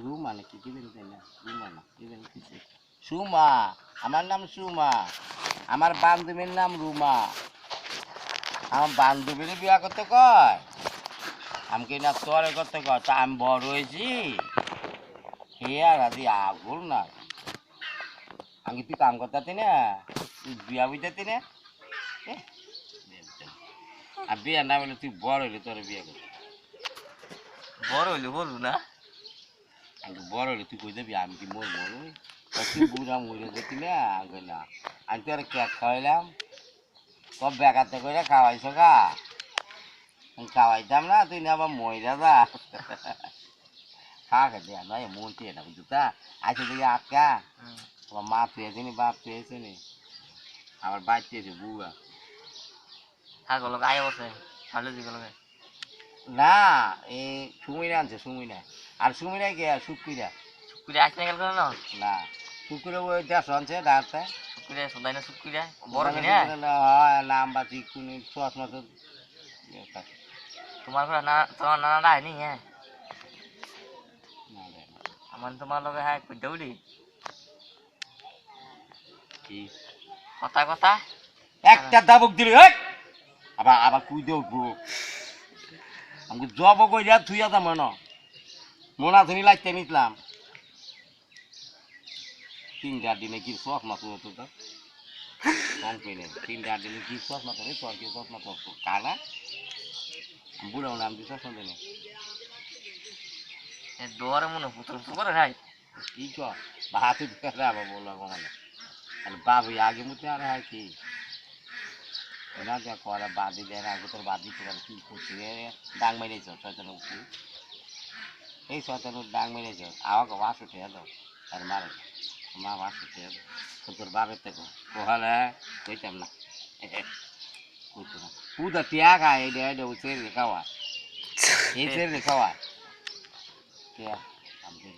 রুমা নাকি কি বলতে না রুমা না কি বলতেছে সুমা আমার নাম সুমা আমার বান্ধবীর নাম রুমা আমার বান্ধবীর বিয়া করতে কয় আমাকে না তোরে করতে কয় তা আমি বড় হয়েছি হে আর আদি আগুল না আমি তুই কাম করতে না তুই বিয়া বুঝতে না আর বিয়া না বলে তুই বড় হইলে তোর বিয়া করতে বড় হইলে বলবো না আমি বড় হইলে তুই কই যাবি আমি কি মর মরুই তুই বুড়া মরে যেতি না আগে না আমি তোর কেক খাওয়াইলাম সব বেকাতে করে খাওয়াইছো গা খাওয়াইতাম না তুই না আবার মহিলা যা খা খেতে নয় মন চেয়ে না বুঝতো তা আইসে দেখি আটকা তোমার মা পেয়েছে নি বাপ পেয়েছে নি আবার বাচ্চেছে বুয়া হ্যাঁ গেল আয় বসে ভালো দিকে গেল না এই সুমিরা আনছে সুমিরা আর সুমিরা কে শুক্রিরা শুক্রিয়া আসলে গেল না না শুক্রিয়া ওই দেশ আনছে ডাক্তার শুক্রিয়া সদাই না শুক্রিয়া বড় কিনে নাম বা চিকুনি চশমা তো তোমার ঘরে না তোমার নানাটা হয়নি হ্যাঁ আমার তোমার লগে হ্যাঁ কই দৌড়ি কি কথা কথা একটা দাবক দিলি আবার আবার কুই দেব আমাকে জব কই যা তুই আতা মনো মোনা ধনি লাগতে নিতলাম 3-4 দিনে কি চশমা তো তো কম পেনে 3-4 দিনে কি চশমা তো তোর কি চশমা তো কানা বুড়ো নাম দি চশমা দেনে এ দোয়ারে মনে পুত্র করে রাই কি কো বাহাতে দেখা আবার বললা মানে আর বাবু আগে মুতে আর হয় কি না যা করা বাদি দেয় আগে তোর বাদি তোর কি করছে ডাং মেরেছ শয়তান উঠি এই শয়তান ডাং মেরেছ আওয়াকে বাস উঠে দাও আর মারে মা বাস উঠে দাও তোর বাপের থেকে কোহালে কইতাম না কইতো না পুদা টিয়া খায় এই ডে উঠে খাওয়া এই ছেড়ে খাওয়া টিয়া আমি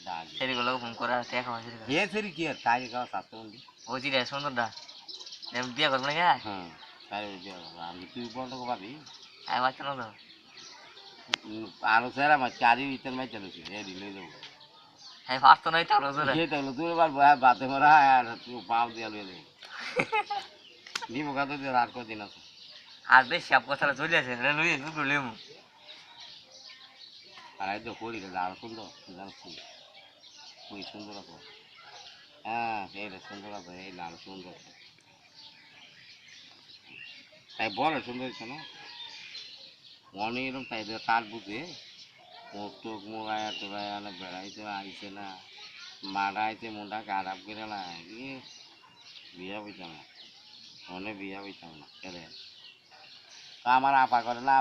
ডাল সেরি গুলো ফোন করে দেখা হয় সেরি এ ছেড়ে কি আর তাই খাওয়া সাথে বন্ধু ওই যে সুন্দর দা এম বিয়া করব না কে হ্যাঁ তাই বিয়া আমি তুই বন্ধ করবি আই বাচ্চা না তো আলো সেরা মা চারি ইতন মাই চলছে এ দিলে দেব হ্যাঁ ফাস্ট নাই তো রোজ রে ये तो दूर बार बातें हो रहा है यार तू पाव दिया ले ले नी मुका तो रात को दिन আছে আর বেশ সব কথা চলে আসে রে লই দুটো লেমু আর এই তো করি গেল আর সুন্দর জানছি খুবই সুন্দর আছে হ্যাঁ এই সুন্দর আছে এই লাল সুন্দর তাই বড় সুন্দর আছে না মনে এরকম তাই তার বুঝে মুখ টুক মুখ আয়া তো বেড়াইতে আইছে না মারাইতে মুন্ডা খারাপ করে না বিয়া বইতাম না মনে বিয়া বইতাম না আমার আপা করে না